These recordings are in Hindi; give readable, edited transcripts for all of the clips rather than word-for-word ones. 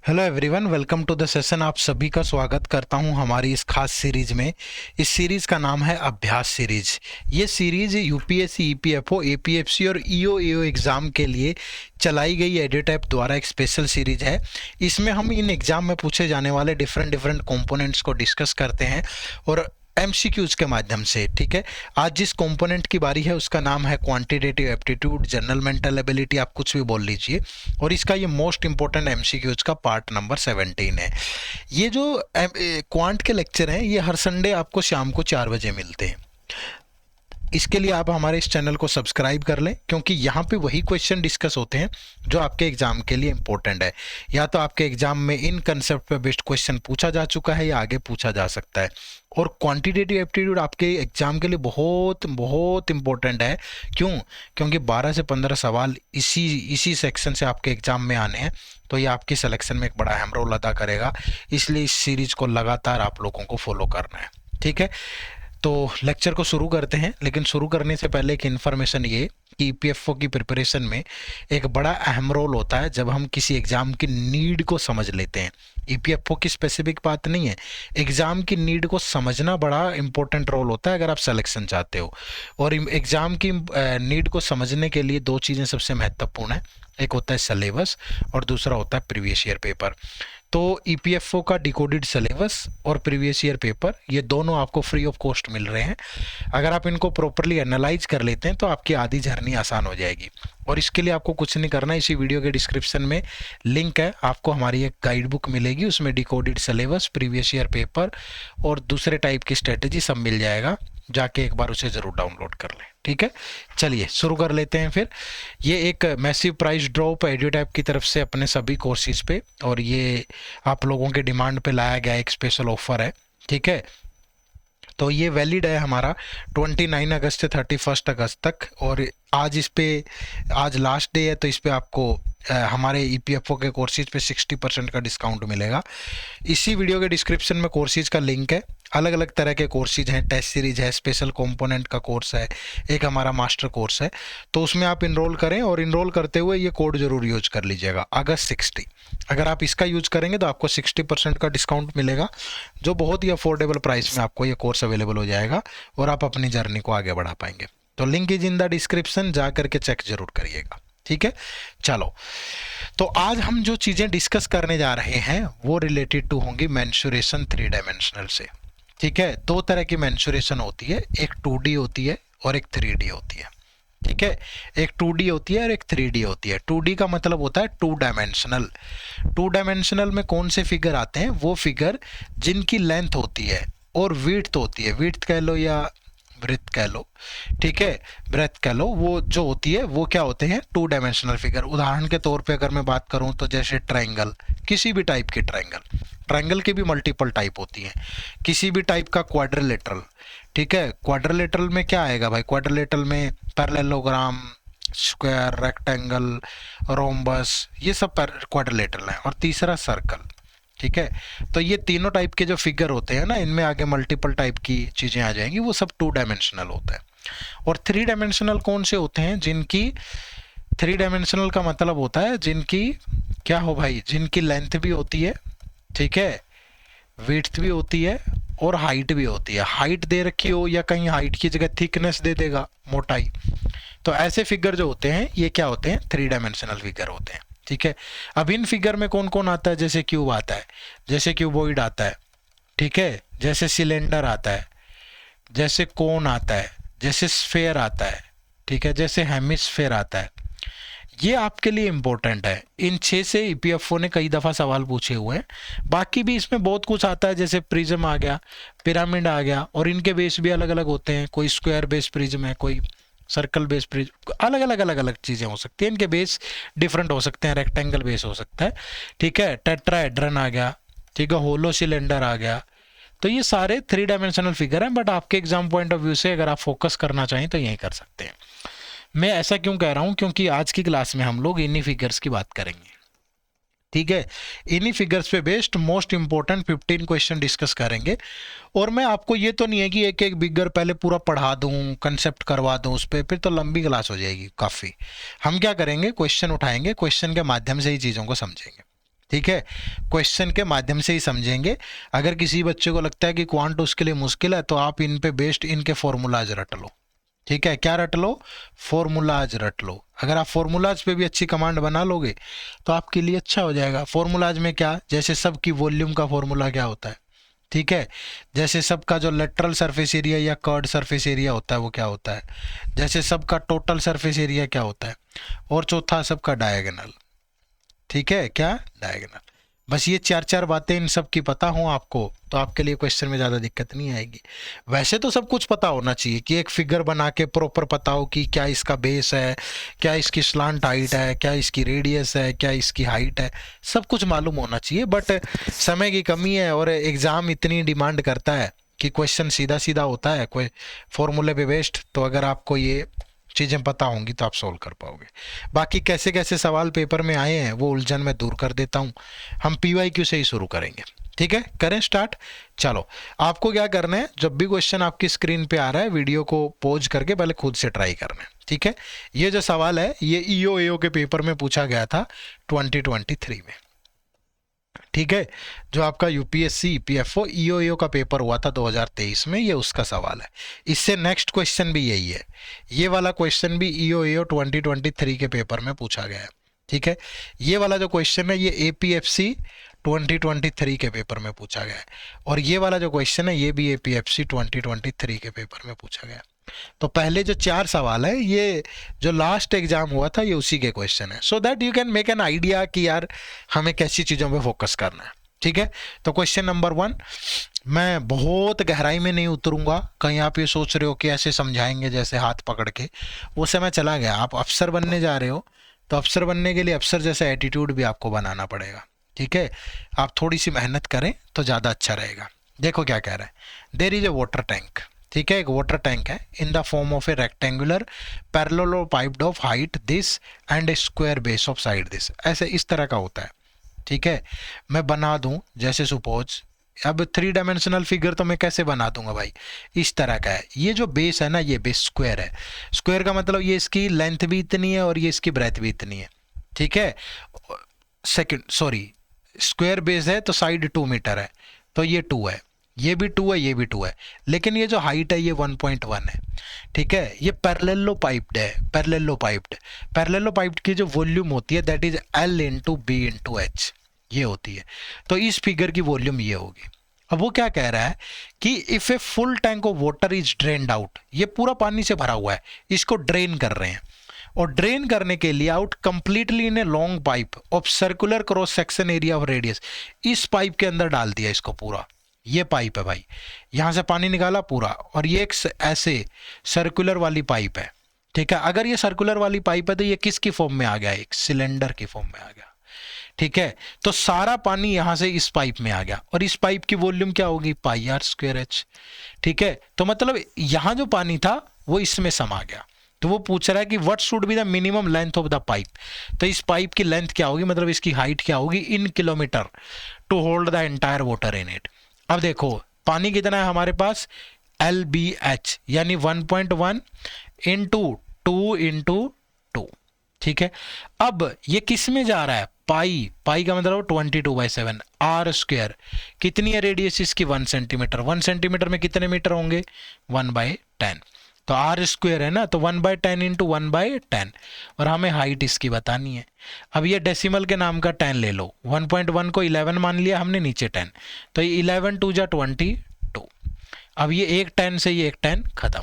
Hello everyone, welcome to the session. आप सभी का स्वागत करता हूं हमारी इस खास सीरीज में। इस सीरीज का नाम है अभ्यास सीरीज। ये सीरीज यूपीएससी, ईपीएफओ, एपीएफसी और ईओ एग्ज़ाम के लिए चलाई गई एडिट ऐप द्वारा एक स्पेशल सीरीज है। इसमें हम इन एग्ज़ाम में पूछे जाने वाले डिफरेंट डिफरेंट कंपोनेंट्स को डिस्कस करते हैं और एमसीक्यूज के माध्यम से। ठीक है, आज जिस कंपोनेंट की बारी है उसका नाम है quantitative aptitude, general mental ability, आप कुछ भी बोल लीजिए। और इसका ये मोस्ट इंपॉर्टेंट एमसीक्यूज का पार्ट नंबर 17 है। ये जो क्वांट के लेक्चर हैं ये हर संडे आपको शाम को 4 बजे मिलते हैं। इसके लिए आप हमारे इस चैनल को सब्सक्राइब कर लें, क्योंकि यहाँ पे वही क्वेश्चन डिस्कस होते हैं जो आपके एग्जाम के लिए इंपॉर्टेंट है। या तो आपके एग्जाम में इन कंसेप्ट पे बेस्ड क्वेश्चन पूछा जा चुका है या आगे पूछा जा सकता है। और क्वांटिटेटिव एप्टीट्यूड आपके एग्जाम के लिए बहुत बहुत इंपॉर्टेंट है। क्यों? क्योंकि 12 से 15 सवाल इसी सेक्शन से आपके एग्जाम में आने हैं, तो ये आपकी सिलेक्शन में एक बड़ा अहम रोल अदा करेगा। इसलिए इस सीरीज को लगातार आप लोगों को फॉलो करना है। ठीक है, तो लेक्चर को शुरू करते हैं। लेकिन शुरू करने से पहले एक इन्फॉर्मेशन ये कि ईपीएफओ की प्रिपरेशन में एक बड़ा अहम रोल होता है जब हम किसी एग्जाम की नीड को समझ लेते हैं। ईपीएफओ की स्पेसिफिक बात नहीं है, एग्जाम की नीड को समझना बड़ा इंपॉर्टेंट रोल होता है अगर आप सिलेक्शन चाहते हो। और एग्जाम की नीड को समझने के लिए दो चीज़ें सबसे महत्वपूर्ण है, एक होता है सिलेबस और दूसरा होता है प्रीवियस ईयर पेपर। तो ईपीएफओ का डिकोडेड सिलेबस और प्रीवियस ईयर पेपर ये दोनों आपको फ्री ऑफ कॉस्ट मिल रहे हैं। अगर आप इनको प्रॉपरली एनालाइज कर लेते हैं तो आपकी आधी जर्नी आसान हो जाएगी। और इसके लिए आपको कुछ नहीं करना, इसी वीडियो के डिस्क्रिप्शन में लिंक है, आपको हमारी एक गाइड बुक मिलेगी, उसमें decoded syllabus, previous year paper और दूसरे टाइप की स्ट्रेटेजी सब मिल जाएगा। जाके एक बार उसे ज़रूर डाउनलोड कर लें। ठीक है, चलिए शुरू कर लेते हैं फिर। ये एक मैसिव प्राइस ड्रॉप एड्यूटैप की तरफ से अपने सभी कोर्सेज पे, और ये आप लोगों के डिमांड पे लाया गया एक स्पेशल ऑफर है। ठीक है, तो ये वैलिड है हमारा 29 अगस्त से 31 अगस्त तक। और आज लास्ट डे है, तो इस पे आपको हमारे ईपीएफओ के कोर्सेज पे 60% का डिस्काउंट मिलेगा। इसी वीडियो के डिस्क्रिप्शन में कोर्सेज का लिंक है। अलग अलग तरह के कोर्सेज हैं, टेस्ट सीरीज है, स्पेशल कंपोनेंट का कोर्स है, एक हमारा मास्टर कोर्स है। तो उसमें आप इनरोल करें और इनरोल करते हुए ये कोड जरूर यूज कर लीजिएगा, अगस्त 60। अगर आप इसका यूज करेंगे तो आपको 60% का डिस्काउंट मिलेगा, जो बहुत ही अफोर्डेबल प्राइस में आपको ये कोर्स अवेलेबल हो जाएगा और आप अपनी जर्नी को आगे बढ़ा पाएंगे। तो link is in the description, जा करके चेक जरूर करिएगा। ठीक है, चलो। तो आज हम जो चीज़ें डिस्कस करने जा रहे हैं वो रिलेटेड टू होंगी मेंसुरेशन 3 डायमेंशनल से। ठीक है, दो तरह की मेंसुरेशन होती है, एक 2D होती है और एक 3D होती है। ठीक है, एक 2D होती है और एक 3D होती है। 2D का मतलब होता है 2 डायमेंशनल। 2 डायमेंशनल में कौन से फिगर आते हैं? वो फिगर जिनकी लेंथ होती है और विड्थ होती है, विड्थ कह लो या ब्रेथ कह लो। ठीक है, ब्रेथ कह लो, वो जो होती है वो क्या होते हैं? 2 डायमेंशनल फिगर। उदाहरण के तौर पे अगर मैं बात करूं तो जैसे ट्रायंगल, किसी भी टाइप की ट्रायंगल, ट्रायंगल की भी मल्टीपल टाइप होती हैं, किसी भी टाइप का क्वाड्रिलेटरल। ठीक है, क्वाड्रिलेटरल में क्या आएगा भाई? क्वाड्रिलेटरल में पैरेललोग्राम, स्क्वायर, रेक्टेंगल, रोम्बस, ये सब क्वाड्रिलेटरल है। और तीसरा सर्कल। ठीक है, तो ये तीनों टाइप के जो फिगर होते हैं ना, इनमें आगे मल्टीपल टाइप की चीजें आ जाएंगी, वो सब 2 डायमेंशनल होता है। और 3 डायमेंशनल कौन से होते हैं? जिनकी 3 डायमेंशनल का मतलब होता है जिनकी क्या हो भाई? जिनकी लेंथ भी होती है, ठीक है, विड्थ भी होती है और हाइट भी होती है। हाइट दे रखी हो या कहीं हाइट की जगह थिकनेस दे देगा, मोटाई। तो ऐसे फिगर जो होते हैं ये क्या होते हैं? 3 डायमेंशनल फिगर होते हैं। ठीक है, अब इन फिगर में कौन कौन आता है? जैसे क्यूब आता है, जैसे क्यूबॉइड आता है, ठीक है, जैसे सिलेंडर आता है, जैसे कोन आता है, जैसे स्फेयर आता है, ठीक है, जैसे हेमिस्फेयर आता है। ये आपके लिए इंपॉर्टेंट है। इन 6 से ईपीएफओ ने कई दफ़ा सवाल पूछे हुए हैं। बाकी भी इसमें बहुत कुछ आता है, जैसे प्रिज्म आ गया, पिरामिड आ गया, और इनके बेस भी अलग अलग होते हैं। कोई स्क्वायर बेस प्रिज्म है, कोई सर्कल बेस प्रिज्म, अलग अलग चीज़ें हो सकती हैं। इनके बेस डिफरेंट हो सकते हैं, रेक्टेंगल बेस हो सकता है। ठीक है, टेट्राहेड्रन आ गया, ठीक है, होलो सिलेंडर आ गया। तो ये सारे 3 डायमेंशनल फिगर हैं, बट आपके एग्जाम पॉइंट ऑफ व्यू से अगर आप फोकस करना चाहें तो यही कर सकते हैं। मैं ऐसा क्यों कह रहा हूं? क्योंकि आज की क्लास में हम लोग इन्हीं फिगर्स की बात करेंगे। ठीक है, इन्हीं फिगर्स पे based most important 15 question discuss करेंगे। और मैं आपको ये तो नहीं है कि एक एक फिगर पहले पूरा पढ़ा दूं, कंसेप्ट करवा दूं उस पर, फिर तो लंबी क्लास हो जाएगी काफ़ी। हम क्या करेंगे? क्वेश्चन उठाएंगे, क्वेश्चन के माध्यम से ही चीज़ों को समझेंगे। ठीक है, क्वेश्चन के माध्यम से ही समझेंगे। अगर किसी बच्चे को लगता है कि क्वांट उसके लिए मुश्किल है तो आप इन पे बेस्ड इनके फॉर्मूलाज रट लो। ठीक है, क्या रट लो? फॉर्मूलाज रट लो। अगर आप फॉर्मूलाज पे भी अच्छी कमांड बना लोगे तो आपके लिए अच्छा हो जाएगा। फॉर्मूलाज में क्या, जैसे सब की वॉल्यूम का फॉर्मूला क्या होता है, ठीक है, जैसे सबका जो लेटरल सरफेस एरिया या कर्ड सरफेस एरिया होता है वो क्या होता है, जैसे सबका टोटल सरफेस एरिया क्या होता है, और चौथा सबका डायगोनल। ठीक है, क्या? डायगोनल। बस ये चार चार बातें इन सब की पता हो आपको तो आपके लिए क्वेश्चन में ज़्यादा दिक्कत नहीं आएगी। वैसे तो सब कुछ पता होना चाहिए कि एक फिगर बना के प्रॉपर पता हो कि क्या इसका बेस है, क्या इसकी स्लांट हाइट है, क्या इसकी रेडियस है, क्या इसकी हाइट है, सब कुछ मालूम होना चाहिए। बट समय की कमी है और एग्ज़ाम इतनी डिमांड करता है कि क्वेश्चन सीधा सीधा होता है, कोई फॉर्मूले पे बेस्ड। तो अगर आपको ये चीज़ें पता होंगी तो आप सोल्व कर पाओगे। बाकी कैसे कैसे सवाल पेपर में आए हैं वो उलझन मैं दूर कर देता हूँ। हम PYQ से ही शुरू करेंगे। ठीक है, करें स्टार्ट। चलो, आपको क्या करना है, जब भी क्वेश्चन आपकी स्क्रीन पे आ रहा है वीडियो को पॉज करके पहले खुद से ट्राई करना है। ठीक है, ये जो सवाल है ये EO के पेपर में पूछा गया था 2023 में। ठीक है, जो आपका UPSC EPFO EO का पेपर हुआ था 2023 में, ये उसका सवाल है। इससे नेक्स्ट क्वेश्चन भी यही है, ये वाला क्वेश्चन भी EO 2023 के पेपर में पूछा गया है। ठीक है, ये वाला जो क्वेश्चन है ये APFC 2023 के पेपर में पूछा गया है, और ये वाला जो क्वेश्चन है ये भी APFC 2023 के पेपर में पूछा गया है। तो पहले जो चार सवाल है ये जो लास्ट एग्जाम हुआ था ये उसी के क्वेश्चन है, so that you can make an idea कि यार हमें कैसी चीज़ों पे फोकस करना है। ठीक है, तो क्वेश्चन नंबर 1, मैं बहुत गहराई में नहीं उतरूंगा। कहीं आप ये सोच रहे हो कि ऐसे समझाएंगे जैसे हाथ पकड़ के, वो समय चला गया। आप अफसर बनने जा रहे हो तो अफसर बनने के लिए अफसर जैसा एटीट्यूड भी आपको बनाना पड़ेगा। ठीक है, आप थोड़ी सी मेहनत करें तो ज़्यादा अच्छा रहेगा। देखो क्या कह रहा है, there is a water tank. ठीक है, एक वाटर टैंक है in the form of a rectangular parallelepiped of height this and a square base of side this. ऐसे इस तरह का होता है। ठीक है, मैं बना दूं जैसे सपोज, अब 3 डायमेंशनल फिगर तो मैं कैसे बना दूंगा भाई, इस तरह का है। ये जो बेस है ना ये बेस स्क्वायर है। स्क्वायर का मतलब ये इसकी लेंथ भी इतनी है और ये इसकी ब्रेथ भी इतनी है। ठीक है, सेकंड सॉरी, स्क्वायर बेस है तो साइड 2 मीटर है, तो ये 2 है, ये भी 2 है, ये भी 2 है, लेकिन ये जो हाइट है ये 1.1 है। ठीक है, ये पैरेललोपाइप्ड है। पैरेललोपाइप्ड की जो वॉल्यूम होती है that is L into b into h, ये होती है। तो इस फिगर की वॉल्यूम ये होगी। अब वो क्या कह रहा है कि if a full tank of water is drained out, ये पूरा पानी से भरा हुआ है, इसको ड्रेन कर रहे हैं, और ड्रेन करने के लिए out completely in a long pipe of circular cross section area of radius, इस पाइप के अंदर डाल दिया इसको पूरा। ये पाइप है भाई, यहां से पानी निकाला पूरा, और ये एक ऐसे सर्कुलर वाली पाइप है। ठीक है, अगर ये सर्कुलर वाली पाइप है तो ये किसकी फॉर्म में आ गया, एक सिलेंडर की फॉर्म में आ गया। ठीक है, तो सारा पानी यहां से इस पाइप में आ गया, और इस पाइप की वॉल्यूम क्या होगी, πr²h। ठीक है, तो मतलब यहां जो पानी था वो इसमें समा गया। तो वो पूछ रहा है कि what should be the minimum length of the pipe. तो इस पाइप की लेंथ क्या होगी, मतलब इसकी हाइट क्या होगी in kilometre, to hold the entire water in it. अब देखो पानी कितना है हमारे पास, LBH, यानी 1.1 इंटू 2 इंटू 2। ठीक है, अब ये किस में जा रहा है, पाई का मतलब 22/7 r²। कितनी है रेडियस इसकी, 1 सेंटीमीटर। 1 सेंटीमीटर में कितने मीटर होंगे, 1/10। तो r² है ना, तो 1/10 इंटू 1/10, और हमें हाइट इसकी बतानी है। अब ये डेसिमल के नाम का 10 ले लो, 1.1 को 11 मान लिया हमने, नीचे 10, तो ये 11 2 जा 22। अब ये एक 10 से ये एक 10 खत्म,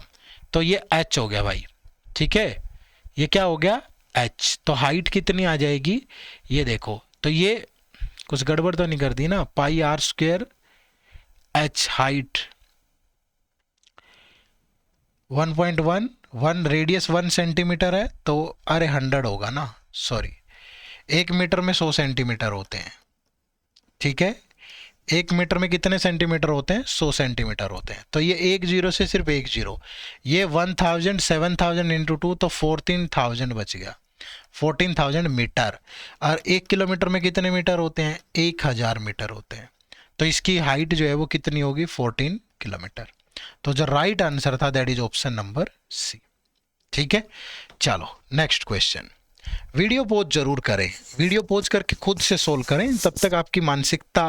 तो ये h हो गया भाई। ठीक है, ये क्या हो गया, h। तो हाइट कितनी आ जाएगी, ये देखो, तो ये कुछ गड़बड़ तो नहीं कर दी ना, πr², h height 1.1, 1 radius 1 centimetre है, तो अरे 100 होगा ना, सॉरी, 1 मीटर में 100 सेंटीमीटर होते हैं। ठीक है, 1 मीटर में कितने सेंटीमीटर होते हैं, 100 सेंटीमीटर होते हैं। तो ये एक जीरो से सिर्फ एक जीरो, ये 1000 7000 इंटू 2, तो 14000 बच गया, 14000 मीटर। और 1 किलोमीटर में कितने मीटर होते हैं, 1000 मीटर होते हैं। तो इसकी हाइट जो है वो कितनी होगी, 14 किलोमीटर। तो जो राइट आंसर था that is option number c. ठीक है, चलो नेक्स्ट क्वेश्चन। वीडियो पॉज जरूर करें, वीडियो पॉज करके खुद से सोल्व करें, तब तक आपकी मानसिकता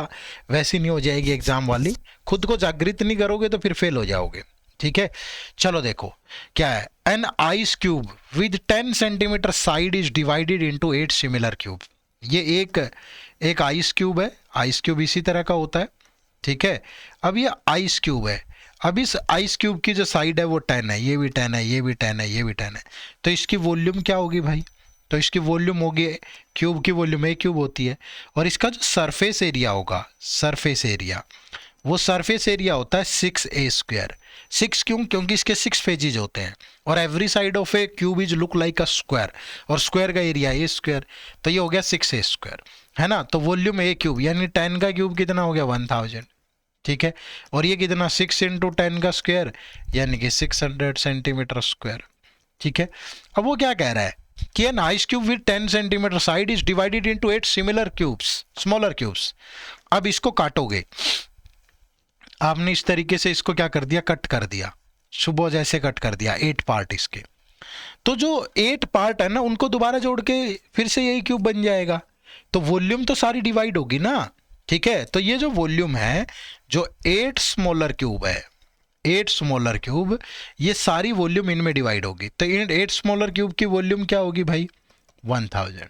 वैसी नहीं हो जाएगी एग्जाम वाली। खुद को जागृत नहीं करोगे तो फिर फेल हो जाओगे। ठीक है, चलो देखो क्या है। An ice cube with 10 centimetre side is divided into 8 similar cube. ये एक आइस क्यूब है, आइस क्यूब इसी तरह का होता है। ठीक है, अब ये आइस क्यूब है, अब इस आइस क्यूब की जो साइड है वो 10 है, ये भी 10 है, ये भी 10 है, ये भी 10 है, तो इसकी वॉल्यूम क्या होगी भाई? तो इसकी वॉल्यूम होगी, क्यूब की वॉल्यूम ए क्यूब होती है, और इसका जो सरफेस एरिया होगा, सरफेस एरिया, वो सरफेस एरिया होता है 6a²। 6 क्यों? क्योंकि इसके 6 फेजेज होते हैं, और every side of a cube is look like a square, और स्क्वायर का एरिया a², तो ये हो गया 6a², है ना। तो वॉल्यूम ए क्यूब यानी 10 का क्यूब कितना हो गया? 1000। ठीक है, और ये कितना? 6 × 10 का स्क्वायर यानी कि 600 सेंटीमीटर स्क्वायर। ठीक है, अब वो क्या कह रहा है कि an ice cube with 10 centimetre side is divided into 8 similar cubes, smaller cubes. अब इसको काटोगे आपने, इस तरीके से इसको क्या कर दिया? कट कर दिया, सुबह जैसे कट कर दिया 8 पार्ट इसके। तो जो 8 पार्ट है ना, उनको दोबारा जोड़ के फिर से यही क्यूब बन जाएगा, तो वॉल्यूम तो सारी डिवाइड होगी ना। ठीक है, तो ये जो वॉल्यूम है, जो 8 स्मॉलर क्यूब है, 8 स्मॉलर क्यूब, ये सारी वॉल्यूम इनमें डिवाइड होगी। तो इन 8 स्मॉलर क्यूब की वॉल्यूम क्या होगी भाई? 1000।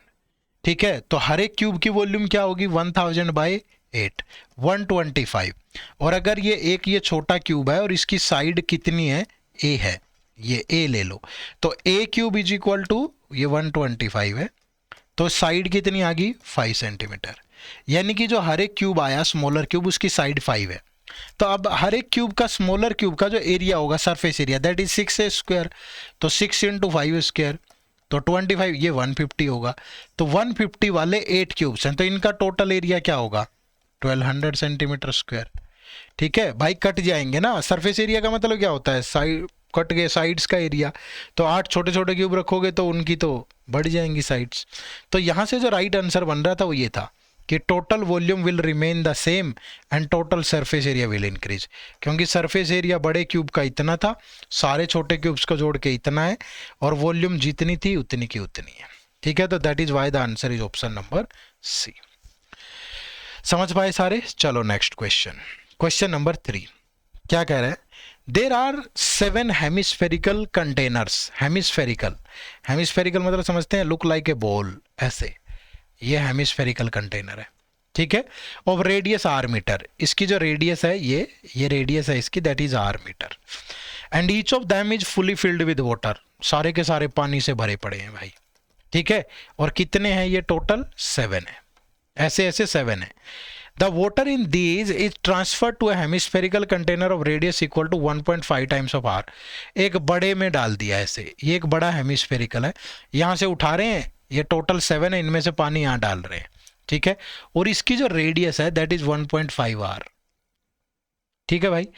ठीक है, तो हर एक क्यूब की वॉल्यूम क्या होगी? 1000/8, 125। और अगर ये छोटा क्यूब है और इसकी साइड कितनी है? ए है, ये ए ले लो, तो a cube is equal to ये 125 है, तो साइड कितनी आ गई? 5 सेंटीमीटर। यानी कि जो हर एक क्यूब आया स्मॉलर क्यूब, उसकी साइड 5 है। तो अब हर एक क्यूब का, स्मॉलर क्यूब का जो एरिया होगा, surface area, that is 6a², तो 6 × 5a², तो 25, ये 150 होगा। तो 150 वाले 8 क्यूब्स हैं, तो इनका टोटल एरिया क्या होगा? 1200 सेंटीमीटर स्क्वायर। ठीक है भाई, कट जाएंगे ना। सरफेस एरिया का मतलब क्या होता है? साइड कट गए, साइड्स का एरिया। तो 8 छोटे छोटे क्यूब रखोगे तो उनकी तो बढ़ जाएंगी साइड्स। तो यहाँ से जो राइट आंसर बन रहा था वो ये था कि total volume will remain the same and total surface area will increase, क्योंकि सरफेस एरिया बड़े क्यूब का इतना था, सारे छोटे क्यूब्स को जोड़ के इतना है, और वॉल्यूम जितनी थी उतनी की उतनी है। ठीक है, तो that is why the answer is option number c. समझ पाए सारे? चलो नेक्स्ट क्वेश्चन, क्वेश्चन नंबर 3 क्या कह रहे हैं? There are 7 hemispherical containers. Hemispherical, hemispherical मतलब समझते हैं, लुक लाइक ए बॉल, ऐसे, ये हेमिस्फेरिकल कंटेनर है। ठीक है, ऑफ रेडियस r मीटर, इसकी जो रेडियस है, ये रेडियस है इसकी, that is r metre, and each of them is fully filled with water, सारे के सारे पानी से भरे पड़े हैं भाई। ठीक है, और कितने हैं ये? टोटल 7 है, ऐसे ऐसे 7 है। The water in these is transferred to a hemispherical container of radius equal to 1.5 times of r। एक बड़े में डाल दिया ऐसे, ये एक बड़ा हेमिस्फेरिकल है, यहाँ से उठा रहे हैं, ये टोटल 7 है, इनमें से पानी यहाँ डाल रहे हैं। ठीक है, और इसकी जो रेडियस है दैट इज 1.5 r। ठीक है भाई,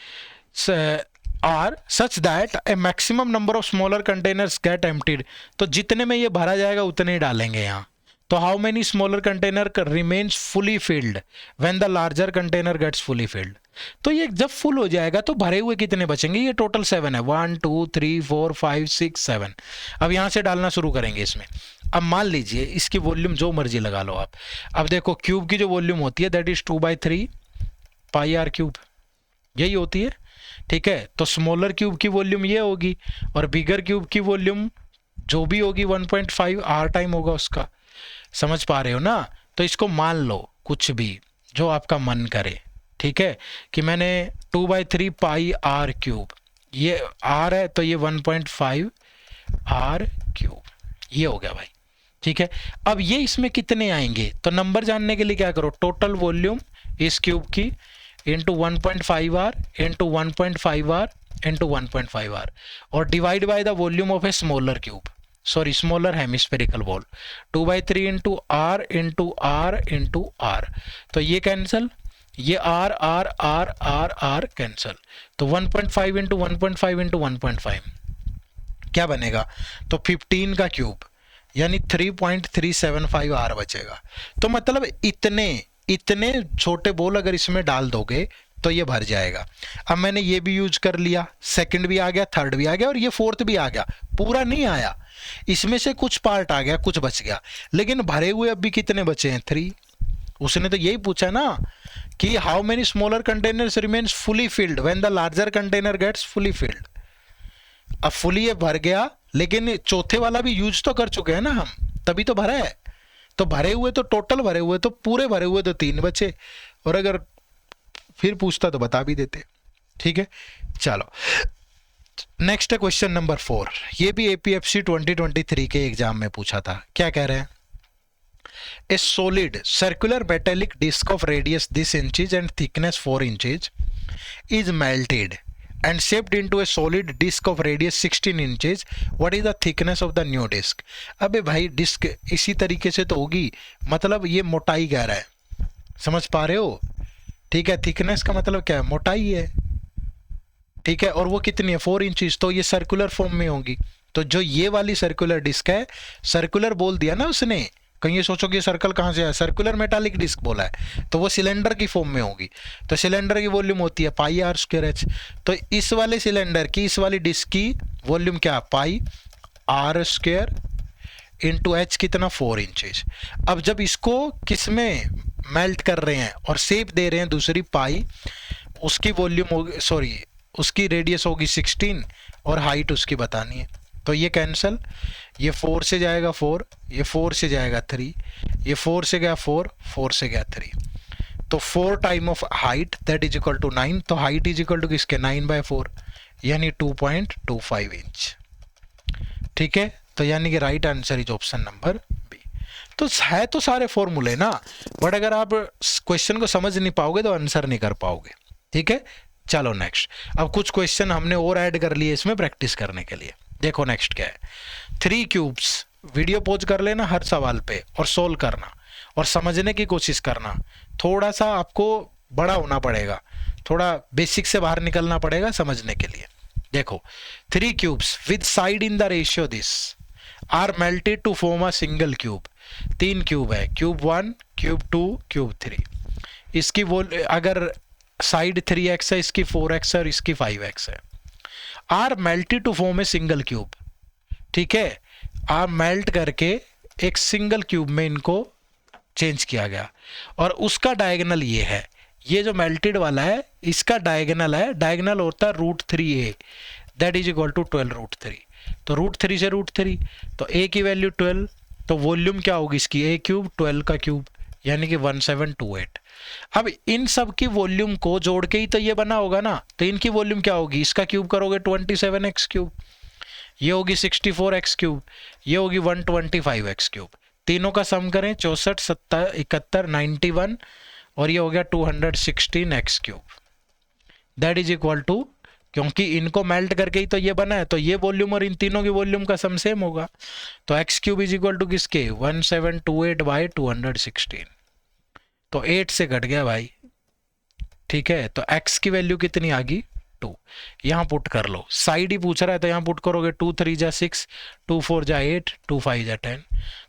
are such that a maximum number of smaller containers get emptied, तो जितने में ये भरा जाएगा उतने ही डालेंगे यहाँ। तो how many smaller container remains fully filled when the larger container gets fully filled, तो ये जब फुल हो जाएगा तो भरे हुए कितने बचेंगे? ये टोटल 7 है, 1 2 3 4 5 6 7। अब यहाँ से डालना शुरू करेंगे इसमें। अब मान लीजिए इसकी वॉल्यूम जो मर्जी लगा लो आप। अब देखो क्यूब की जो वॉल्यूम होती है दैट इज 2/3 πr³, यही होती है। ठीक है, तो स्मॉलर क्यूब की वॉल्यूम ये होगी, और बिगर क्यूब की वॉल्यूम जो भी होगी 1.5 r टाइम होगा उसका। समझ पा रहे हो ना? तो इसको मान लो कुछ भी जो आपका मन करे। ठीक है, कि मैंने 2/3 πr³, ये r है तो ये 1.5 r³, ये हो गया भाई। ठीक है, अब ये इसमें कितने आएंगे? तो नंबर जानने के लिए क्या करो? टोटल वॉल्यूम इस क्यूब की into 1.5 r into 1.5 r into 1.5 r, और divide by the volume of a smaller cube, sorry smaller hemispherical ball, 2/3 into r into r into r, तो ये कैंसिल, ये r r r r r cancel, तो 1.5 इंटू 1.5 इंटू 1.5 क्या बनेगा? तो 15 का क्यूब यानी 3.375 r बचेगा। तो मतलब इतने छोटे बॉल अगर इसमें डाल दोगे तो ये भर जाएगा। अब मैंने ये भी यूज कर लिया, सेकंड भी आ गया, थर्ड भी आ गया और ये फोर्थ भी आ गया। पूरा नहीं आया, इसमें से कुछ पार्ट आ गया, कुछ बच गया, लेकिन भरे हुए अब भी कितने बचे हैं? 3। उसने तो यही पूछा ना कि how many smaller containers remains fully filled when the larger container gets fully filled. अब फुली ये भर गया, लेकिन चौथे वाला भी यूज तो कर चुके हैं ना हम, तभी तो भरा है। तो भरे हुए तो टोटल भरे हुए तो पूरे भरे हुए तो 3 बचे, और अगर फिर पूछता तो बता भी देते। ठीक है, चलो नेक्स्ट है क्वेश्चन नंबर 4। ये भी एपीएफसी 2023 के एग्जाम में पूछा था। क्या कह रहे हैं? ए solid circular metallic disc of radius this inches and thickness 4 inches is melted and shaped into a solid disc of radius 16 inches. What is the thickness of the new disc? अबे भाई डिस्क इसी तरीके से तो होगी, मतलब ये मोटाई कह रहा है, समझ पा रहे हो? ठीक है, थिकनेस का मतलब क्या है? मोटाई है। ठीक है, और वो कितनी है? 4 इंचेस, तो ये सर्कुलर फॉर्म में होगी। तो जो ये वाली सर्कुलर डिस्क है, सर्कुलर बोल दिया ना उसने, कहीं ये सोचो कि सर्कल कहाँ से आया, सर्कुलर मेटालिक डिस्क बोला है, तो वो सिलेंडर की फॉर्म में होगी। तो सिलेंडर की वॉल्यूम होती है पाई आर स्क्वायर एच। तो इस वाले सिलेंडर की, इस वाली डिस्क की वॉल्यूम क्या? पाई आर स्क्वायर इंटू एच, कितना? 4 इंचेस। अब जब इसको किस में मेल्ट कर रहे हैं और शेप दे रहे हैं दूसरी पाई, उसकी वॉल्यूम होगी, सॉरी उसकी रेडियस होगी 16 और हाइट उसकी बतानी है। तो ये कैंसल, ये 4 से जाएगा 4, ये 4 से जाएगा 3, ये 4 से गया 4, 4 से गया 3, तो 4 time of height that is equal to 9। तो हाइट इज इक्वल टू किसके? 9/4 यानी 2.25 इंच। ठीक है, तो यानी कि right answer is option number b. तो है तो सारे फॉर्मूले ना, बट अगर आप क्वेश्चन को समझ नहीं पाओगे तो आंसर नहीं कर पाओगे। ठीक है, चलो नेक्स्ट। अब कुछ क्वेश्चन हमने और ऐड कर लिए इसमें प्रैक्टिस करने के लिए। देखो नेक्स्ट क्या है। 3 क्यूब्स, वीडियो पॉज कर लेना हर सवाल पे और सोल्व करना और समझने की कोशिश करना। थोड़ा सा आपको बड़ा होना पड़ेगा, थोड़ा बेसिक से बाहर निकलना पड़ेगा समझने के लिए। देखो 3 cubes with side in the ratio this are melted to form a single cube. 3 cube है, क्यूब 1, क्यूब 2, क्यूब 3। इसकी वो अगर साइड 3x है, इसकी 4x है और इसकी 5x है। Are melted to form a single cube. ठीक है, आर मेल्ट करके एक सिंगल क्यूब में इनको चेंज किया गया और उसका डायगोनल ये है। ये जो मेल्टेड वाला है इसका डायगोनल है, डायगोनल होता है √3a, that is equal to 12√3। तो √3 से √3, तो a की वैल्यू 12, तो वॉल्यूम क्या होगी इसकी? a क्यूब 12 का क्यूब यानी कि 1728। अब इन सब की वॉल्यूम को जोड़ के ही तो ये बना होगा ना, तो इनकी वॉल्यूम क्या होगी? इसका क्यूब करोगे 27x क्यूब, ये होगी 64x क्यूब, ये होगी 125x क्यूब। तीनों का सम करें 64, 70, 71, 91 और ये हो गया 216x cube. That is equal to, क्योंकि इनको मेल्ट करके ही तो ये बना है, तो ये वॉल्यूम और इन तीनों की वॉल्यूम का सम सेम होगा। तो x cube is equal to किसके? 1728/216। तो 8 से घट गया भाई। ठीक है, तो x की वैल्यू कितनी आ गई? 2। यहां पुट कर लो, साइड ही पूछ रहा है तो यहां पुट करोगे 2 3 जा 6, 2 4 जा 8, 2 5 जा 10।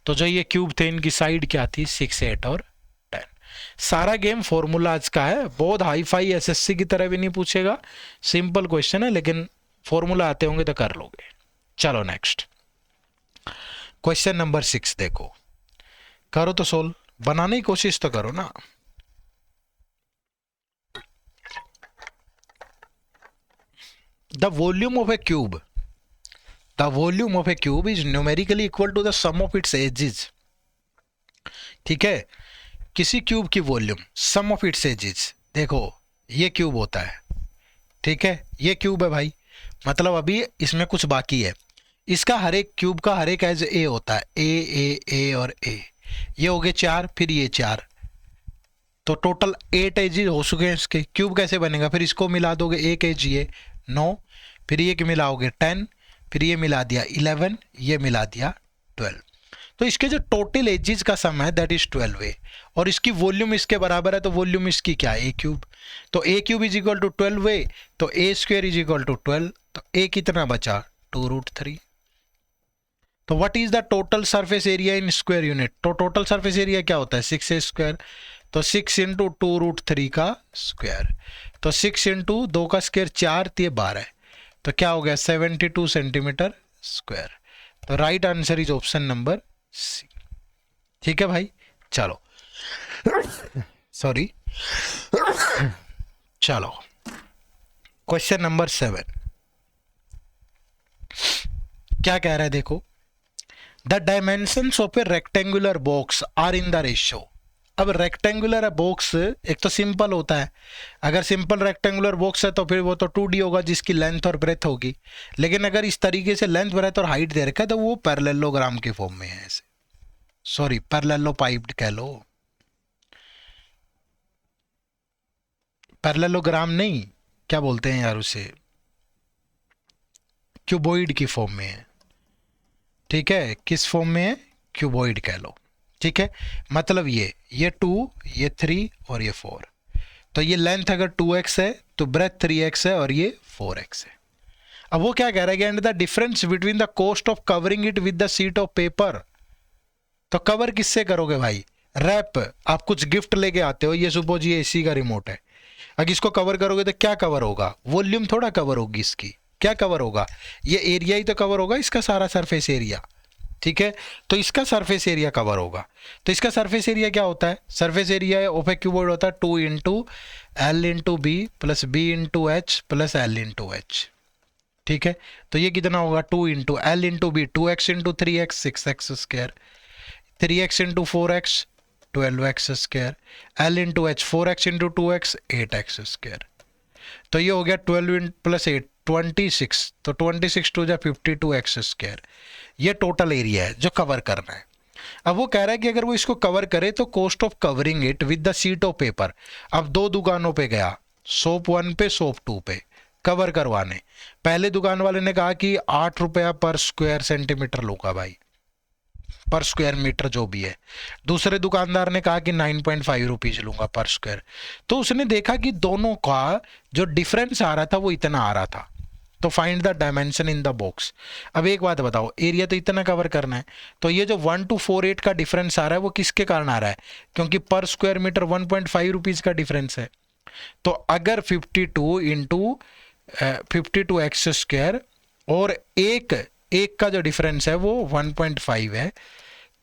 तो जो ये क्यूब थे इनकी साइड क्या थी? 6, 8 और 10। सारा गेम फॉर्मूला आज का है, बहुत हाई फाई एसएससी की तरह भी नहीं पूछेगा, सिंपल क्वेश्चन है, लेकिन फॉर्मूला आते होंगे तो कर लोगे। चलो नेक्स्ट क्वेश्चन नंबर 6 देखो, करो तो सोल्व, बनाने की कोशिश तो करो ना। The volume of a cube, the volume of a cube is numerically equal to the sum of its edges. ठीक है, किसी क्यूब की volume sum of its edges, देखो ये क्यूब होता है। ठीक है, ये क्यूब है भाई, मतलब अभी इसमें कुछ बाकी है। इसका हर एक क्यूब का हर एक एज ए होता है, ए और ए, ये हो गए 4, फिर ये 4, तो टोटल 8 एज हो चुके हैं इसके। क्यूब कैसे बनेगा? फिर इसको मिला दोगे, 1 एज ये 9, फिर ये मिलाओगे 10, फिर ये मिला दिया 11, ये मिला दिया 12। तो इसके जो टोटल एजेस का सम है दैट इज 12a, और इसकी वॉल्यूम इसके बराबर है, तो वॉल्यूम इसकी क्या है? A cube. तो a cube is equal to 12a, तो a square is equal to 12, तो ए कितना बचा? 2√3। तो what is the total surface area in square unit? तो टोटल सरफेस एरिया क्या होता है? 6a square. तो 6 इंटू 2√3 का स्क्वायर, तो 6 इंटू 2 का स्क्वायर 4, तो ये 12, तो क्या हो गया 72 सेंटीमीटर स्क्वायर। तो right answer is option number c. ठीक है भाई, चलो सॉरी चलो क्वेश्चन नंबर 7 क्या कह रहा है देखो, the dimensions of a rectangular box are in the ratio. अब रेक्टेंगुलर बॉक्स एक तो सिंपल होता है, अगर सिंपल रेक्टेंगुलर बॉक्स है तो फिर वो तो 2D होगा जिसकी लेंथ और ब्रेथ होगी, लेकिन अगर इस तरीके से लेंथ ब्रेथ और हाइट दे रखा है तो वो पैरेललोग्राम के फॉर्म में है, ऐसे सॉरी पैरेललोपाइप्ड कह लो, पैरेललोग्राम नहीं, क्या बोलते हैं यार उसे, क्यूबॉइड की फॉर्म में है। ठीक है, किस फॉर्म में है, क्यूबॉइड कह लो। ठीक है, मतलब ये 2, ये 3 और ये 4, तो ये लेंथ अगर 2x है तो ब्रेथ 3x है और ये 4x है। अब वो क्या कह रहा है कि and the difference between the cost of covering it with the sheet of paper. तो कवर किससे करोगे भाई, रैप, आप कुछ गिफ्ट लेके आते हो, ये सपोज ये एसी का रिमोट है, अगर इसको कवर करोगे तो क्या कवर होगा, वॉल्यूम थोड़ा कवर होगी इसकी, क्या कवर होगा, ये एरिया ही तो कवर होगा, इसका सारा सरफेस एरिया। ठीक है, तो इसका सरफेस एरिया कवर होगा, तो इसका सरफेस एरिया क्या होता है, surface area of a cuboid होता है 2 into l into b plus b into h plus l into h. ठीक है, तो ये कितना होगा 2 into l into b 2x into 3x 6x square, 3x into 4x 12x square, l into h 4x into 2x 8x square. तो ये हो गया 12 प्लस 8 26, तो 26 टू जा 52x स्क्वायर। ये टोटल एरिया है जो कवर करना है। अब वो कह रहा है कि अगर वो इसको कवर करे तो cost of covering it with the sheet of paper. अब 2 दुकानों पे गया, शॉप 1 पे शॉप 2 पे कवर करवाने, पहले दुकान वाले ने कहा कि 8 रुपया पर स्क्वायर सेंटीमीटर लूंगा भाई, पर स्क्वायर मीटर जो भी है। दूसरे दुकानदार ने कहा कि 9.5 रुपीज लूंगा पर स्क्वायर। तो उसने देखा कि दोनों का जो डिफरेंस आ रहा था वो इतना आ रहा था, तो find the dimension in the box. अब एक बात बताओ, एरिया तो इतना कवर करना है, तो ये जो 1 to 48 का डिफरेंस आ रहा है वो किसके कारण आ रहा है, क्योंकि पर स्क्वायर मीटर 1.5 रुपीज का डिफरेंस है। तो अगर 52 इंटू 52x स्क्वायर और एक का जो डिफरेंस है वो 1.5 है,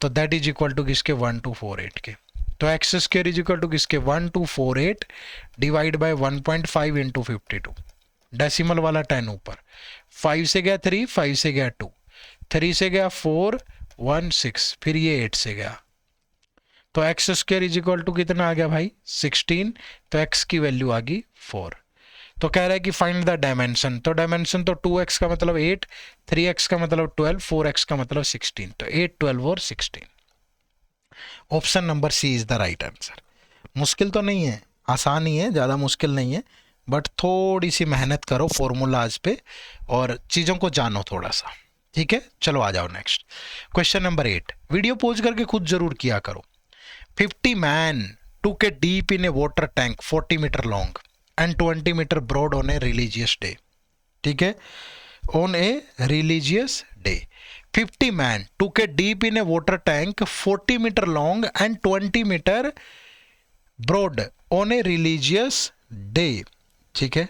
तो दैट इज इक्वल टू किसके 1 to 48 के। तो x square is equal to किसके 1 to 48 divide by 1.5 into 52, decimal वाला 10 ऊपर, 5 से गया 3, 5 से गया 2, 3 से गया 4, 1 6, फिर ये 8 से गया, तो x square is equal to कितना आ गया भाई 16, तो एक्स की वैल्यू आ गई 4। तो कह रहा है कि फाइंड द डायमेंशन, तो डायमेंशन तो 2x का मतलब 8, 3x का मतलब 12, 4x का मतलब 16, तो 8, 12 और 16। Option number c is the right answer. मुश्किल तो नहीं है, आसान ही है, ज़्यादा मुश्किल नहीं है, बट थोड़ी सी मेहनत करो फॉर्मूलाज पे और चीज़ों को जानो थोड़ा सा। ठीक है, चलो आ जाओ next question number 8। Video pose करके खुद जरूर किया करो। 50 man took a deep in a water tank 40 meter long and 20 meter broad on a religious day. ठीक है, on a religious day 50 man took a deep in a water tank 40 meter long and 20 meter broad on a religious day. ठीक है,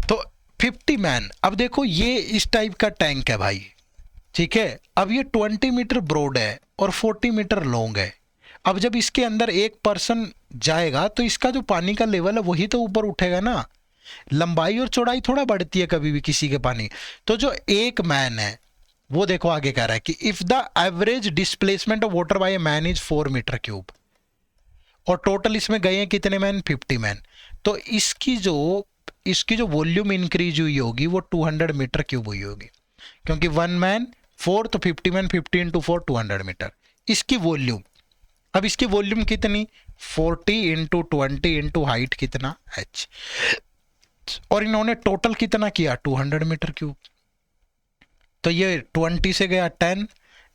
तो 50 मैन, अब देखो ये इस टाइप का टैंक है भाई। ठीक है, अब ये 20 मीटर ब्रॉड है और 40 मीटर लॉन्ग है। अब जब इसके अंदर एक पर्सन जाएगा तो इसका जो पानी का लेवल है वही तो ऊपर उठेगा ना, लंबाई और चौड़ाई थोड़ा बढ़ती है कभी भी किसी के पानी। तो जो एक मैन है वो देखो आगे कह रहा है कि if the average displacement of water by a man is 4 metre cube, और टोटल इसमें गए हैं कितने मैन 50 मैन, तो इसकी जो वॉल्यूम इंक्रीज हुई होगी वो 200 मीटर क्यूब हुई होगी, क्योंकि 1 मैन 4, तो 50 मैन 50 इंटू 4 200 मीटर इसकी वॉल्यूम। अब इसकी वॉल्यूम कितनी 40 इंटू 20 इंटू हाइट कितना h, और इन्होंने टोटल कितना किया 200 मीटर क्यूब। तो ये 20 से गया 10,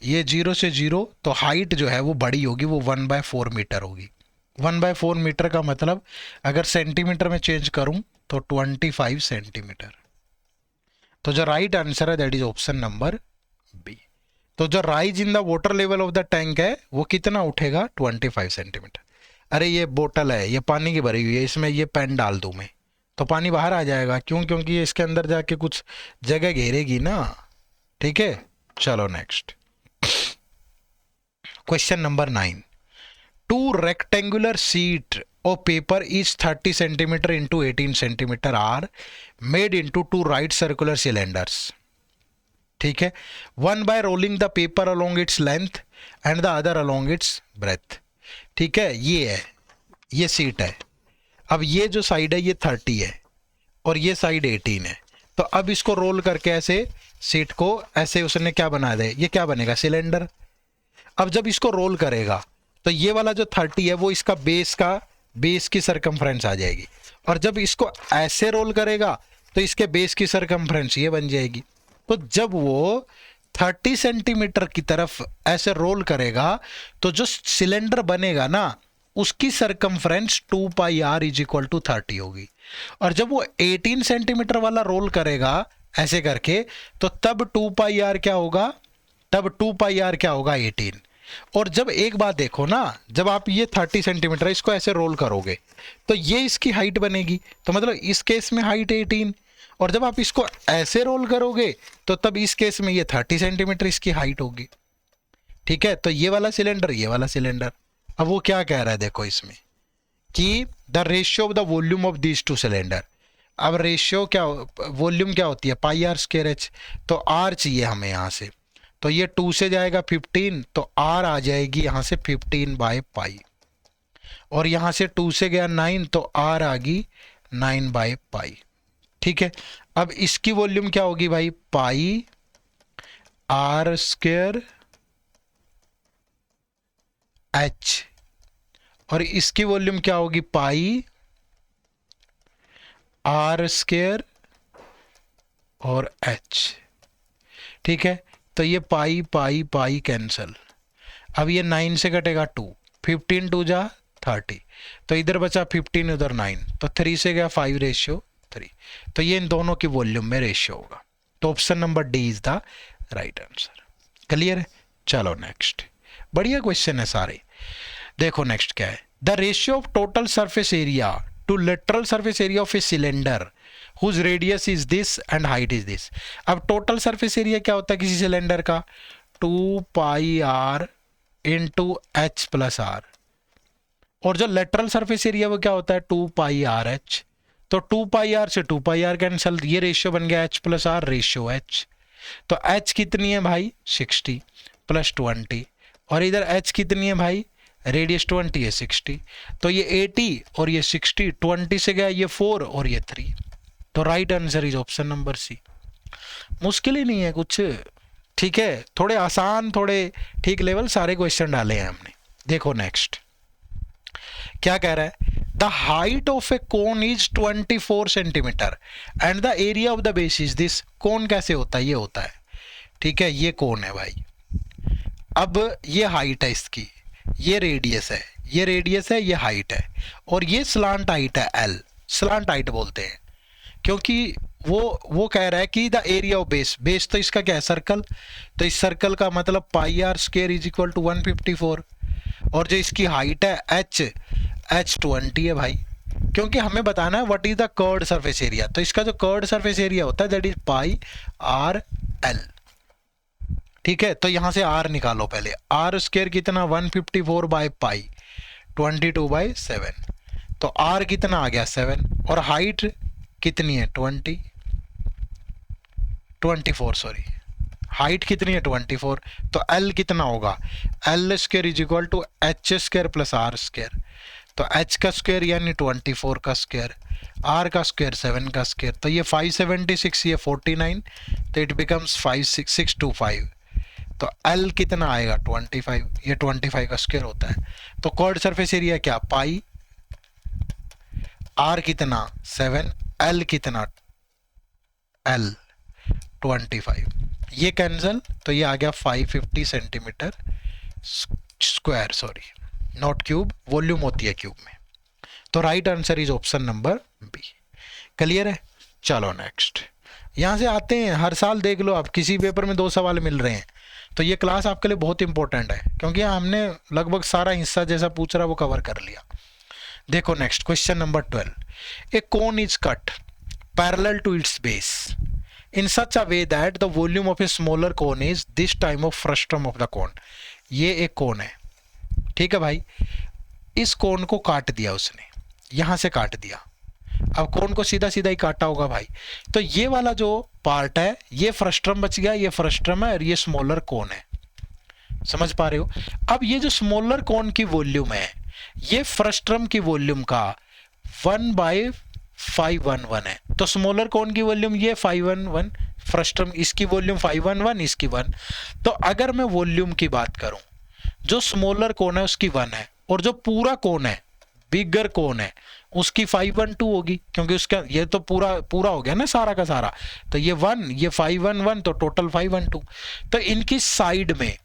ये 0 से 0, तो हाइट जो है वो बड़ी होगी, वो 1/4 मीटर होगी। 1/4 मीटर का मतलब अगर सेंटीमीटर में चेंज करूं तो 25 सेंटीमीटर। तो जो राइट आंसर है दैट इज ऑप्शन नंबर तो जो rise in the water level of the tank है वो कितना उठेगा, 25 सेंटीमीटर। अरे ये बोतल है, ये पानी की भरी हुई है, इसमें ये पेन डाल दूं मैं तो पानी बाहर आ जाएगा, क्यों? क्योंकि ये इसके अंदर जाके कुछ जगह घेरेगी ना। ठीक है, चलो next question number 9। Two rectangular sheet of paper is 30 centimeter into 18 centimeter are made into two right circular cylinders. ठीक है, one by rolling the paper along its length and the other along its breadth. ठीक है, ये है, ये सीट है। अब ये जो साइड है ये 30 है और ये साइड 18 है। तो अब इसको रोल करके ऐसे सीट को ऐसे उसने क्या बना दे, ये क्या बनेगा, सिलेंडर। अब जब इसको रोल करेगा तो ये वाला जो 30 है वो इसका बेस की सरकमफ्रेंस आ जाएगी, और जब इसको ऐसे रोल करेगा तो इसके बेस की सरकमफ्रेंस ये बन जाएगी। तो जब वो 30 सेंटीमीटर की तरफ ऐसे रोल करेगा तो जो सिलेंडर बनेगा ना उसकी circumference 2 pi r is equal to 30 होगी। और जब वो 18 सेंटीमीटर वाला रोल करेगा ऐसे करके तो तब 2 पाई आर क्या होगा, 18। और जब एक बात देखो ना, जब आप ये 30 सेंटीमीटर इसको ऐसे रोल करोगे तो ये इसकी हाइट बनेगी, तो मतलब इस केस में हाइट 18, और जब आप इसको ऐसे रोल करोगे तो तब इस केस में ये 30 सेंटीमीटर इसकी हाइट होगी। ठीक है, तो ये वाला सिलेंडर, ये वाला सिलेंडर। अब वो क्या कह रहा है देखो इसमें कि the ratio of the volume of these two cylinder. अब रेशियो क्या, वॉल्यूम क्या होती है, पाई आर स्क्वायर एच। तो आर चाहिए हमें यहाँ से, तो ये 2 से जाएगा 15, तो आर आ जाएगी यहाँ से 15 बाय पाई, और यहाँ से 2 से गया 9 तो आर आ गई 9 बाय पाई। ठीक है, अब इसकी वॉल्यूम क्या होगी भाई, पाई आर स्क्वायर एच, और इसकी वॉल्यूम क्या होगी, पाई आर स्क्वायर और एच। ठीक है, तो ये पाई पाई पाई कैंसल। अब ये 9 से कटेगा 2, 15 2 जा 30, तो इधर बचा 15 उधर 9, तो 3 से गया 5 रेशियो 3, तो ये इन दोनों की वॉल्यूम में रेशियो होगा। तो option number D is the right answer. Clear है, चलो नेक्स्ट। बढ़िया क्वेश्चन है सारे। देखो नेक्स्ट क्या है, the ratio of total surface area to lateral surface area of a cylinder whose radius is this and height is this। अब टोटल सरफेस एरिया क्या होता है किसी सिलेंडर का, 2 pi r into h plus r, और जो लेटरल सरफेस एरिया वो क्या होता है 2 पाई आर एच। तो 2 पाई आर से 2 पाई आर कैंसल, ये रेशियो बन गया h plus r ratio h. तो एच कितनी है भाई 60 प्लस 20, और इधर एच कितनी है भाई, रेडियस 20 है 60, तो ये 80 और ये 60, 20 से गया ये 4 और ये 3, तो right answer is option number c. मुश्किल ही नहीं है कुछ। ठीक है, थोड़े आसान, थोड़े ठीक लेवल सारे क्वेश्चन डाले हैं हमने। देखो नेक्स्ट क्या कह रहा है, the height of a cone is 24 centimetre and the area of the base is this. Cone कैसे होता है, ये होता है। ठीक है, ये कोन है भाई, अब ये हाइट है इसकी, ये रेडियस है, ये रेडियस है, ये हाइट है, और ये स्लांट हाइट है, एल स्लांट हाइट बोलते हैं, क्योंकि वो कह रहा है कि द एरिया ऑफ बेस तो इसका क्या है, सर्कल, तो इस सर्कल का मतलब pi r square is equal to 154, और जो इसकी हाइट है एच 20 है भाई, क्योंकि हमें बताना है what is the curved surface area. तो इसका जो कर्व्ड सरफेस एरिया होता है that is pi R L. ठीक है, तो यहां से आर निकालो पहले, आर स्क्वायर कितना 154 बाय पाई 22 बाय 7, तो आर कितना आ गया 7, और हाइट कितनी है 24 सॉरी, हाइट कितनी है 24, तो एल कितना होगा, l square is equal to h square plus r square, तो एच का स्क्वायर यानी 24 का स्क्वायर, आर का स्क्वायर 7 का स्क्वायर, तो ये 576, ये 49, तो इट बिकम्स 56625, तो एल कितना आएगा 25, ये 25 का स्क्वायर होता है। तो कर्व्ड सरफेस एरिया क्या, पाई आर कितना 7, एल कितना एल 25, ये कैंसल, तो ये आ गया 550 centimetre square, sorry not cube, volume होती है क्यूब में। तो right answer is option number b. Clear है, चलो नेक्स्ट। यहां से आते हैं, हर साल देख लो आप किसी पेपर में 2 सवाल मिल रहे हैं, तो ये क्लास आपके लिए बहुत इंपॉर्टेंट है, क्योंकि हमने लगभग सारा हिस्सा जैसा पूछ रहा वो कवर कर लिया। देखो next question number 12। A cone is cut parallel to its base in such a way that the volume of a smaller cone is this time of frustum of the cone। ये एक कोन है, ठीक है भाई, इस कोन को काट दिया उसने, यहां से काट दिया। अब कोन को सीधा सीधा ही काटा होगा भाई, तो ये वाला जो पार्ट है ये फ्रस्ट्रम बच गया, ये फ्रस्ट्रम है और ये स्मॉलर कोन है। समझ पा रहे हो? अब ये जो स्मॉलर कोन की वॉल्यूम है ये फ्रस्ट्रम की वॉल्यूम का 1/511 है। तो स्मॉलर कोन की वॉल्यूम ये 511, फ्रस्ट्रम इसकी वॉल्यूम 511, इसकी 1। तो अगर मैं वॉल्यूम की बात करूं, जो स्मॉलर कोन है उसकी 1 है, और जो पूरा कोन है, बिगर कोन है, उसकी 512 होगी, क्योंकि उसका ये तो पूरा हो गया ना सारा का सारा। तो ये 1, ये 511, तो टोटल 512। तो इनकी साइड में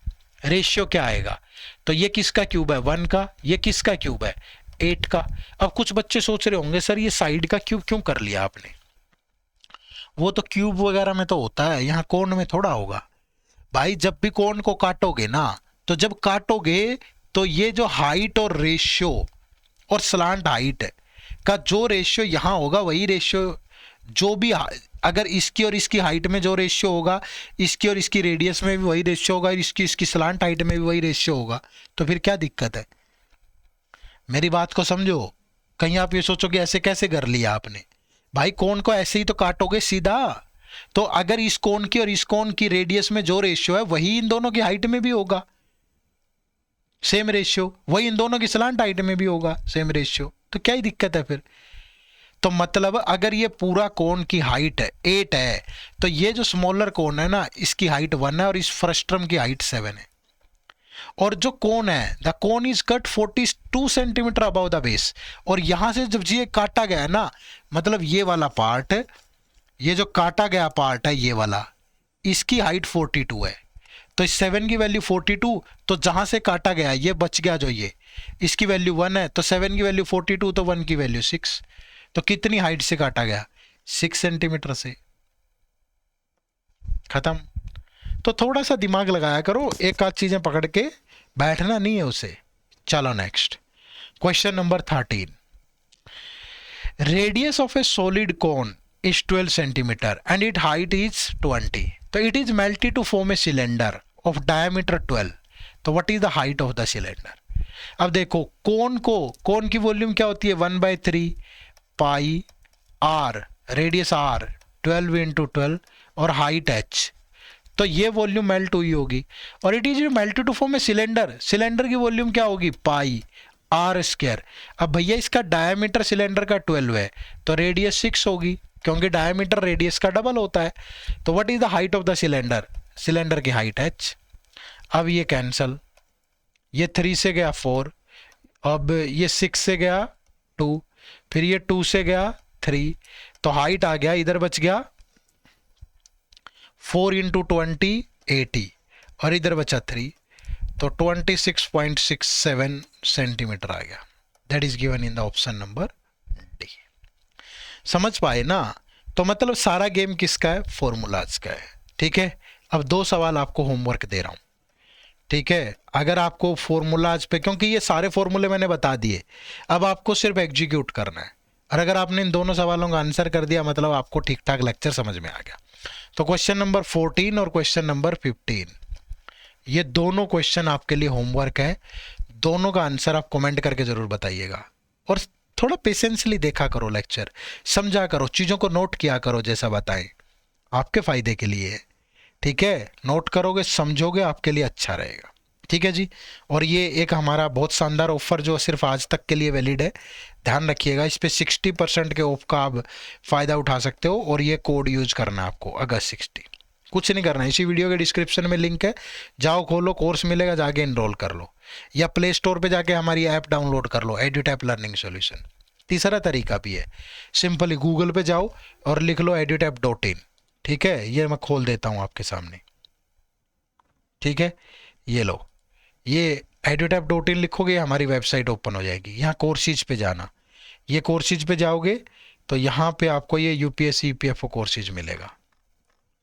रेशियो क्या आएगा? तो ये किसका क्यूब है? 1 का। ये किसका क्यूब है? 8 का। अब कुछ बच्चे सोच रहे होंगे सर ये साइड का क्यूब क्यों कर लिया आपने? वो तो क्यूब वगैरह में तो होता है, यहाँ कोण में थोड़ा होगा भाई। जब भी कोण को काटोगे ना, तो जब काटोगे तो ये जो हाइट और रेशियो और स्लांट हाइट का जो रेशियो यहाँ होगा वही रेशियो जो भी, अगर इसकी और इसकी हाइट में जो रेशियो होगा, इसकी और इसकी रेडियस में भी वही रेशियो होगा, इसकी इसकी स्लांट हाइट में भी वही रेशियो होगा, तो फिर क्या दिक्कत है? मेरी बात को समझो। कहीं आप ये सोचोगे ऐसे कैसे कर लिया आपने? भाई कोण को ऐसे ही तो काटोगे सीधा। तो अगर इस कोण की और इस कोण की रेडियस में जो रेशियो है वही इन दोनों की हाइट में भी होगा, सेम रेशियो। वही इन दोनों की स्लांट हाइट में भी होगा, सेम रेशियो। तो क्या ही दिक्कत है फिर? तो मतलब अगर ये पूरा कोण की हाइट 8 है, तो ये जो स्मॉलर कोण है ना, इसकी हाइट 1 है और इस फ्रस्ट्रम की हाइट 7 है। और जो कोन है, the cone is cut 42 centimetre above the base. और यहां से जब ये काटा गया है ना, मतलब ये वाला पार्ट, ये जो काटा गया पार्ट है ये वाला, इसकी हाइट 42 है। तो इस 7 की वैल्यू 42, तो जहां से काटा गया ये बच गया जो ये, इसकी वैल्यू 1 है, तो 7 की वैल्यू 42, तो 1 की वैल्यू 6। तो कितनी हाइट से काटा गया? 6 सेंटीमीटर से। खत्म। तो थोड़ा सा दिमाग लगाया करो, एक आध चीजें पकड़ के बैठना नहीं है उसे। चलो next question number 13। Radius of a solid cone is 12 centimetre and it height is 20। तो it is melted to form a cylinder of diameter 12। तो what is the height of the cylinder? अब देखो कोन की वॉल्यूम क्या होती है? 1/3 pi r, radius r, 12 into 12 और हाइट h। तो ये वॉल्यूम मेल्ट हुई होगी, और it is melted to form a cylinder. Cylinder की वॉल्यूम क्या होगी? Pi r square. अब भैया इसका डायमीटर सिलेंडर का 12 है, तो रेडियस 6 होगी, क्योंकि डायमीटर रेडियस का डबल होता है। तो what is the height of the cylinder? Cylinder की हाइट h। अब ये कैंसल, ये 3 से गया 4, अब ये 6 से गया 2, फिर ये 2 से गया 3, तो हाइट आ गया, इधर बच गया 4 इंटू 20 80, और इधर बचा 3, तो 26.67 सेंटीमीटर आ गया। That is given in the option number D. समझ पाए ना? तो मतलब सारा गेम किसका है? फॉर्मूलाज का है। ठीक है, अब 2 सवाल आपको होमवर्क दे रहा हूं। ठीक है, अगर आपको फॉर्मूलाज पे, क्योंकि ये सारे फॉर्मूले मैंने बता दिए, अब आपको सिर्फ एग्जीक्यूट करना है। और अगर आपने इन दोनों सवालों का आंसर कर दिया, मतलब आपको ठीक ठाक लेक्चर समझ में आ गया। तो क्वेश्चन नंबर 14 और क्वेश्चन नंबर 15, ये दोनों क्वेश्चन आपके लिए होमवर्क है। दोनों का आंसर आप कमेंट करके जरूर बताइएगा। और थोड़ा पेशेंसली देखा करो लेक्चर, समझा करो, चीज़ों को नोट किया करो, जैसा बताएं आपके फ़ायदे के लिए। ठीक है, नोट करोगे, समझोगे, आपके लिए अच्छा रहेगा। ठीक है जी। और ये एक हमारा बहुत शानदार ऑफर जो सिर्फ आज तक के लिए वैलिड है, ध्यान रखिएगा। इस पे 60% के ऑफ का आप फ़ायदा उठा सकते हो, और ये कोड यूज करना है आपको, अगस्त 60। कुछ नहीं करना है, इसी वीडियो के डिस्क्रिप्शन में लिंक है, जाओ खोलो, कोर्स मिलेगा, जाके इनरोल कर लो, या प्ले स्टोर पे जाके हमारी ऐप डाउनलोड कर लो, एड्यूटैप लर्निंग सॉल्यूशन। तीसरा तरीका भी है, सिंपली गूगल पे जाओ और लिख लो edutap.in। ठीक है, ये मैं खोल देता हूँ आपके सामने। ठीक है, ये लो, ये edutap.in लिखोगे, हमारी वेबसाइट ओपन हो जाएगी। यहाँ कोर्सेज पे जाना, ये कोर्सेज पे जाओगे तो यहाँ पे आपको ये यूपीएससी ईपीएफओ कोर्सेज मिलेगा।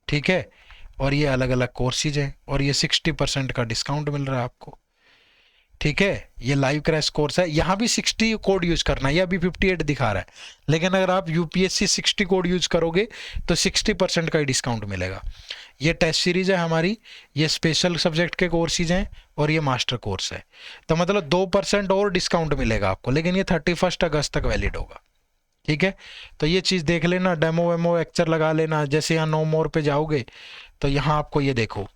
ठीक है, और ये अलग अलग कोर्सेज हैं, और ये 60% का डिस्काउंट मिल रहा है आपको। ठीक है, ये लाइव क्रैश कोर्स है, यहाँ भी 60 कोड यूज करना है, ये अभी 58 दिखा रहा है, लेकिन अगर आप यूपीएससी 60 कोड यूज करोगे तो 60% का ही डिस्काउंट मिलेगा। ये टेस्ट सीरीज है हमारी, ये स्पेशल सब्जेक्ट के कोर्सेज हैं, और ये मास्टर कोर्स है। तो मतलब 2% और डिस्काउंट मिलेगा आपको, लेकिन ये 31 अगस्त तक वैलिड होगा। ठीक है, तो ये चीज़ देख लेना, डेमो वेमो लेक्चर लगा लेना। जैसे यहाँ नो मोर पे जाओगे तो यहाँ आपको ये देखो,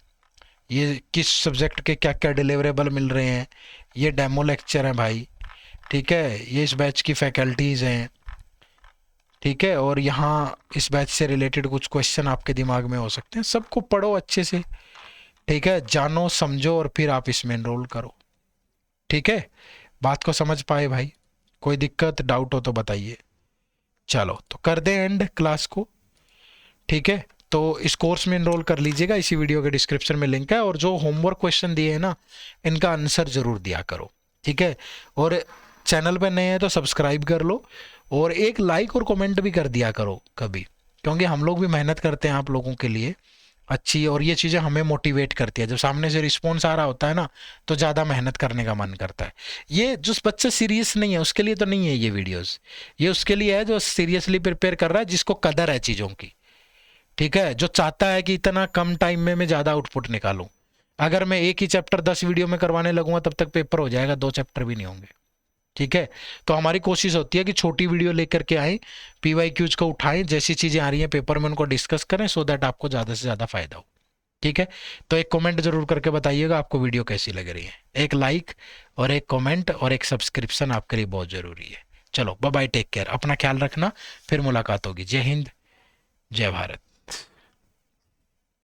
ये किस सब्जेक्ट के क्या क्या डिलीवरेबल मिल रहे हैं, ये डेमो लेक्चर हैं भाई। ठीक है, ये इस बैच की फैकल्टीज़ हैं। ठीक है, और यहाँ इस बैच से रिलेटेड कुछ क्वेश्चन आपके दिमाग में हो सकते हैं, सबको पढ़ो अच्छे से। ठीक है, जानो समझो और फिर आप इसमें एनरोल करो। ठीक है, बात को समझ पाए भाई? कोई दिक्कत डाउट हो तो बताइए। चलो तो कर दें एंड क्लास को। ठीक है, तो इस कोर्स में एनरोल कर लीजिएगा, इसी वीडियो के डिस्क्रिप्शन में लिंक है, और जो होमवर्क क्वेश्चन दिए हैं ना, इनका आंसर ज़रूर दिया करो। ठीक है, और चैनल पे नए हैं तो सब्सक्राइब कर लो, और एक लाइक और कमेंट भी कर दिया करो कभी, क्योंकि हम लोग भी मेहनत करते हैं आप लोगों के लिए अच्छी, और ये चीज़ें हमें मोटिवेट करती है। जब सामने से रिस्पॉन्स आ रहा होता है ना, तो ज़्यादा मेहनत करने का मन करता है। ये जो बच्चा सीरियस नहीं है उसके लिए तो नहीं है ये वीडियोस, ये उसके लिए है जो सीरियसली प्रिपेयर कर रहा है, जिसको कदर है चीज़ों की। ठीक है, जो चाहता है कि इतना कम टाइम में मैं ज़्यादा आउटपुट निकालूं। अगर मैं एक ही चैप्टर 10 वीडियो में करवाने लगूंगा तब तक पेपर हो जाएगा, 2 चैप्टर भी नहीं होंगे। ठीक है, तो हमारी कोशिश होती है कि छोटी वीडियो लेकर के आए, पीवाईक्यूज को उठाएं, जैसी चीज़ें आ रही हैं पेपर में उनको डिस्कस करें, सो दैट आपको ज़्यादा से ज़्यादा फायदा हो। ठीक है, तो एक कमेंट जरूर करके बताइएगा आपको वीडियो कैसी लग रही है। एक लाइक और एक कमेंट और एक सब्सक्रिप्शन आपके लिए बहुत ज़रूरी है। चलो बाय बाय, टेक केयर, अपना ख्याल रखना, फिर मुलाकात होगी। जय हिंद, जय भारत।